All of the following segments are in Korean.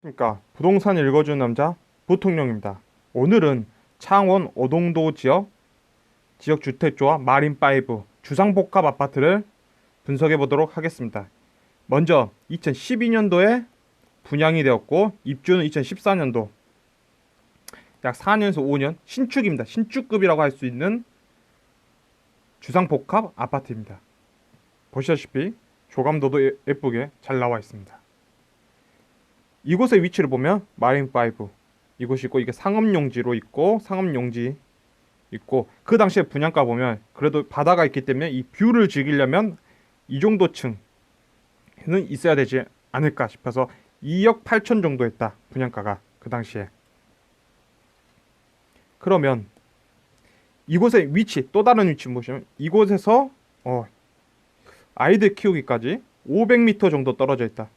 그러니까 부동산 읽어주는 남자 부통령입니다. 오늘은 창원 오동도 지역 주택조합 마린5 주상복합 아파트를 분석해 보도록 하겠습니다. 먼저 2012년도에 분양이 되었고 입주는 2014년도, 약 4년에서 5년 신축입니다. 신축급이라고 할 수 있는 주상복합 아파트입니다. 보시다시피 조감도도 예쁘게 잘 나와 있습니다. 이곳의 위치를 보면 마린5 이곳이 있고, 이게 상업용지로 있고, 상업용지 있고, 그 당시에 분양가 보면 그래도 바다가 있기 때문에 이 뷰를 즐기려면 이 정도 층은 있어야 되지 않을까 싶어서 2억 8천 정도 했다, 분양가가 그 당시에. 그러면 이곳의 위치, 또 다른 위치 보시면 이곳에서 아이들 키우기까지 500m 정도 떨어져 있다.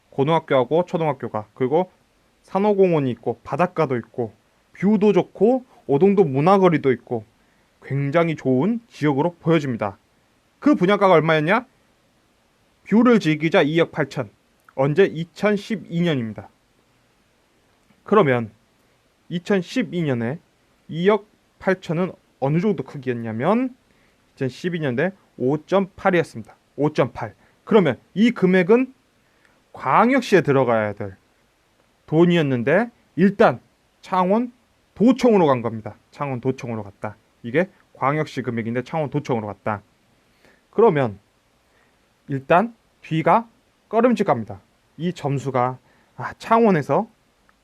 고등학교하고 초등학교가, 그리고 산호공원이 있고 바닷가도 있고 뷰도 좋고 오동도 문화거리도 있고 굉장히 좋은 지역으로 보여집니다. 그 분양가가 얼마였냐? 뷰를 즐기자 2억 8천. 언제? 2012년입니다. 그러면 2012년에 2억 8천은 어느 정도 크기였냐면 2012년에 5.8이었습니다. 5.8. 그러면 이 금액은 광역시에 들어가야 될 돈이었는데 일단 창원 도청으로 간 겁니다. 창원 도청으로 갔다. 이게 광역시 금액인데 창원 도청으로 갔다. 그러면 일단 뒤가 꺼름직합니다. 이 점수가 창원에서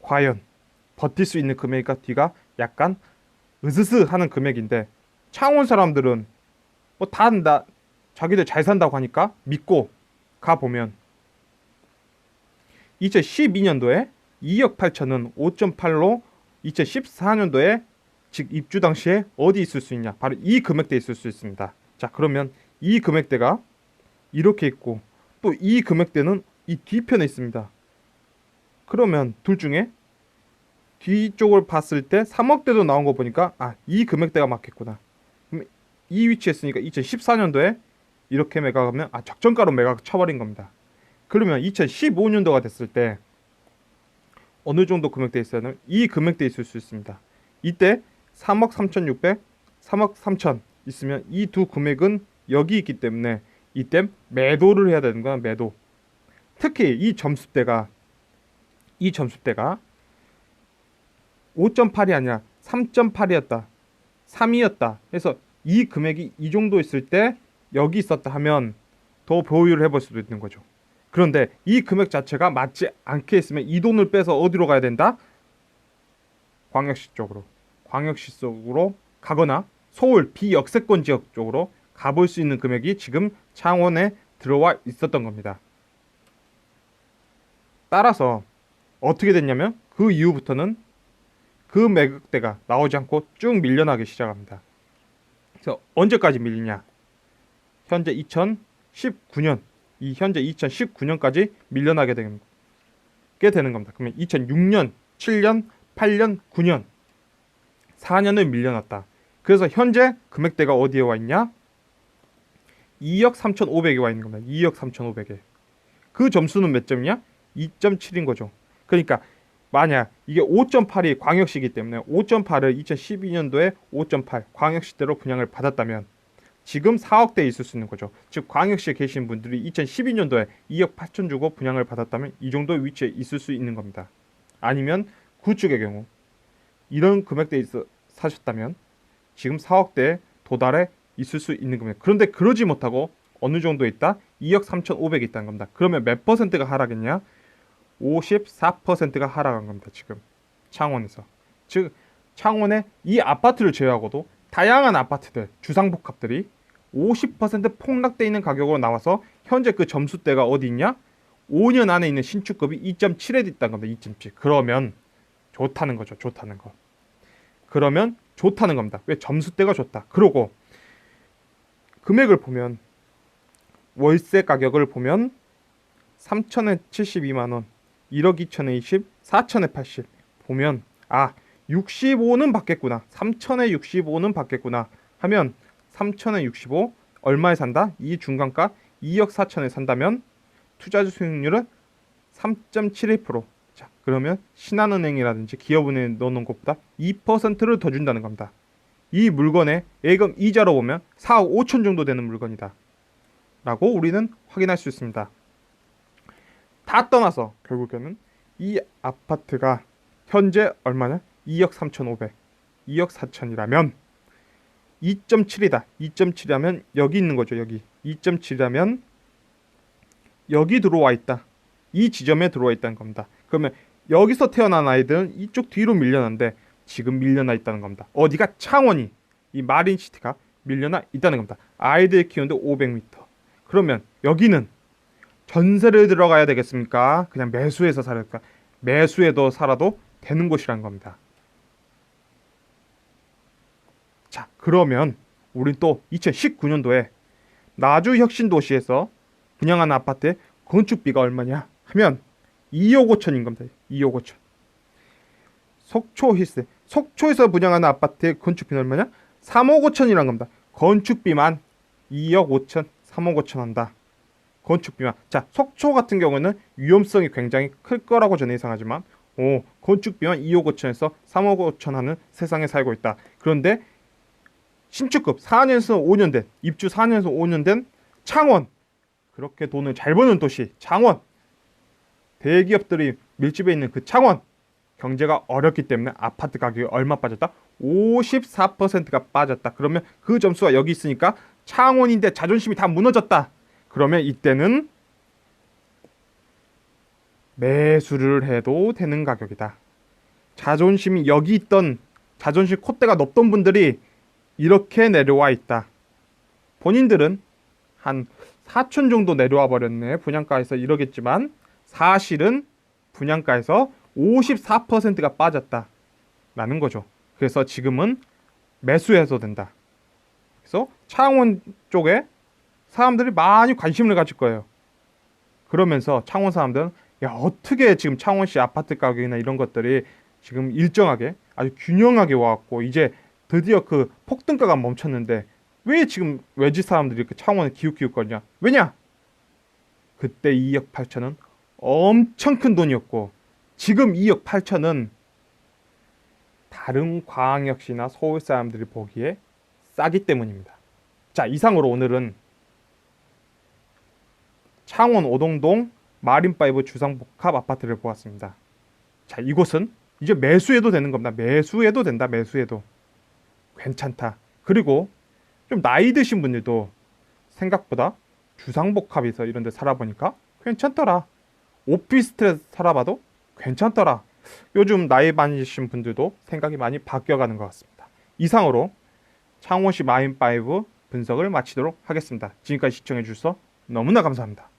과연 버틸 수 있는 금액이니까 뒤가 약간 으스스 하는 금액인데, 창원 사람들은 뭐 다 한다, 자기들 잘 산다고 하니까 믿고 가보면 2012년도에 2억 8천은 5.8로 2014년도에 즉 입주 당시에 어디 있을 수 있냐? 바로 이 금액대에 있을 수 있습니다. 자, 그러면 이 금액대가 이렇게 있고 또 이 금액대는 이 뒤편에 있습니다. 그러면 둘 중에 뒤쪽을 봤을 때 3억대도 나온 거 보니까 이 금액대가 맞겠구나. 그럼 이 위치에 있으니까 2014년도에 이렇게 매각하면 적정가로 매각 쳐버린 겁니다. 그러면 2015년도가 됐을 때 어느 정도 금액대에 있어야하면 이 금액대에 있을 수 있습니다. 이때 3억 3,600, 3억 3천 있으면 이 두 금액은 여기 있기 때문에 이때 매도를 해야 되는 거야, 매도. 특히 이 점수대가 5.8이 아니라 3.8이었다, 3이었다 해서 이 금액이 이 정도 있을 때 여기 있었다 하면 더 보유를 해볼 수도 있는 거죠. 그런데 이 금액 자체가 맞지 않게 있으면 이 돈을 빼서 어디로 가야 된다? 광역시 쪽으로 가거나 서울 비역세권 지역 쪽으로 가볼 수 있는 금액이 지금 창원에 들어와 있었던 겁니다. 따라서 어떻게 됐냐면 그 이후부터는 그 매각대가 나오지 않고 쭉 밀려나기 시작합니다. 그래서 언제까지 밀리냐? 현재 2019년, 현재 2019년까지 밀려나게 되는 겁니다. 그러면 2006년, 7년, 8년, 9년, 4년을 밀려났다. 그래서 현재 금액대가 어디에 와 있냐? 2억 3,500에 와 있는 겁니다. 2억 3,500에. 그 점수는 몇 점이냐? 2.7인 거죠. 그러니까 만약 이게 5.8이 광역시이기 때문에 5.8을 2012년도에 5.8 광역시대로 분양을 받았다면 지금 4억대에 있을 수 있는 거죠. 즉 광역시에 계신 분들이 2012년도에 2억 8천 주고 분양을 받았다면 이 정도 위치에 있을 수 있는 겁니다. 아니면 구축의 경우 이런 금액대에 사셨다면 지금 4억대에 도달해 있을 수 있는 겁니다. 그런데 그러지 못하고 어느 정도 있다? 2억 3,500이 있다는 겁니다. 그러면 몇 퍼센트가 하락했냐? 54%가 하락한 겁니다. 지금 창원에서. 즉 창원의 이 아파트를 제외하고도 다양한 아파트들, 주상복합들이 50% 폭락돼 있는 가격으로 나와서 현재 그 점수대가 어디 있냐? 5년 안에 있는 신축급이 2.7에 있다는 겁니다. 2.7. 그러면 좋다는 거죠. 좋다는 거. 그러면 좋다는 겁니다. 왜? 점수대가 좋다. 그리고 금액을 보면 월세 가격을 보면 3천에 72만 원, 1억 2천에 20, 4천에 80 보면 65는 받겠구나. 3천에 65는 받겠구나 하면 3천에 65 얼마에 산다? 이 중간가 2억 4천에 산다면 투자 수익률은 3.71%. 자, 그러면 신한은행이라든지 기업은행에 넣어놓은 것보다 2%를 더 준다는 겁니다. 이 물건의 예금 이자로 보면 4억 5천 정도 되는 물건이다 라고 우리는 확인할 수 있습니다. 다 떠나서 결국에는 이 아파트가 현재 얼마냐? 2억 3,500, 2억 4천이라면 2.7이다. 2.7이라면 여기 있는 거죠. 여기 2.7이라면 여기 들어와 있다. 이 지점에 들어와 있다는 겁니다. 그러면 여기서 태어난 아이들은 이쪽 뒤로 밀려나는데 지금 밀려나 있다는 겁니다. 어디가? 창원이, 이 마린시티가 밀려나 있다는 겁니다. 아이들 키우는데 500m. 그러면 여기는 전세를 들어가야 되겠습니까? 그냥 매수해서 살까? 매수해도 살아도 되는 곳이란 겁니다. 자, 그러면 우린 또 2019년도에 나주혁신도시에서 분양한 아파트의 건축비가 얼마냐 하면 2억 5천인 겁니다. 2억 5천. 속초힐세, 속초에서 분양하는 아파트의 건축비는 얼마냐? 3억 5천이란 겁니다. 건축비만 2억 5천, 3억 5천 한다. 건축비만. 자, 속초 같은 경우는 위험성이 굉장히 클 거라고 저는 예상하지만 건축비만 2억 5천에서 3억 5천 하는 세상에 살고 있다. 그런데 신축급 4년에서 5년 된, 입주 4년에서 5년 된 창원, 그렇게 돈을 잘 버는 도시 창원, 대기업들이 밀집해 있는 그 창원, 경제가 어렵기 때문에 아파트 가격이 얼마 빠졌다? 54%가 빠졌다. 그러면 그 점수가 여기 있으니까 창원인데 자존심이 다 무너졌다. 그러면 이때는 매수를 해도 되는 가격이다. 자존심이 여기 있던, 자존심 콧대가 높던 분들이 이렇게 내려와 있다. 본인들은 한 4천 정도 내려와 버렸네. 분양가에서 이러겠지만 사실은 분양가에서 54%가 빠졌다 라는 거죠. 그래서 지금은 매수해도 된다. 그래서 창원 쪽에 사람들이 많이 관심을 가질 거예요. 그러면서 창원 사람들은 야, 어떻게 지금 창원시 아파트 가격이나 이런 것들이 지금 일정하게 아주 균형하게 와갖고 이제 드디어 그 폭등가가 멈췄는데 왜 지금 외지 사람들이 이렇게 창원을 기웃기웃거리냐? 왜냐? 그때 2억 8천은 엄청 큰 돈이었고 지금 2억 8천은 다른 광역시나 서울 사람들이 보기에 싸기 때문입니다. 자, 이상으로 오늘은 창원 오동동 마린파이브 주상복합 아파트를 보았습니다. 자, 이곳은 이제 매수해도 되는 겁니다. 매수해도 된다. 매수해도 괜찮다. 그리고 좀 나이 드신 분들도 생각보다 주상복합에서 이런 데 살아보니까 괜찮더라. 오피스텔 살아봐도 괜찮더라. 요즘 나이 많으신 분들도 생각이 많이 바뀌어가는 것 같습니다. 이상으로 창원시 마린파이브 분석을 마치도록 하겠습니다. 지금까지 시청해 주셔서 너무나 감사합니다.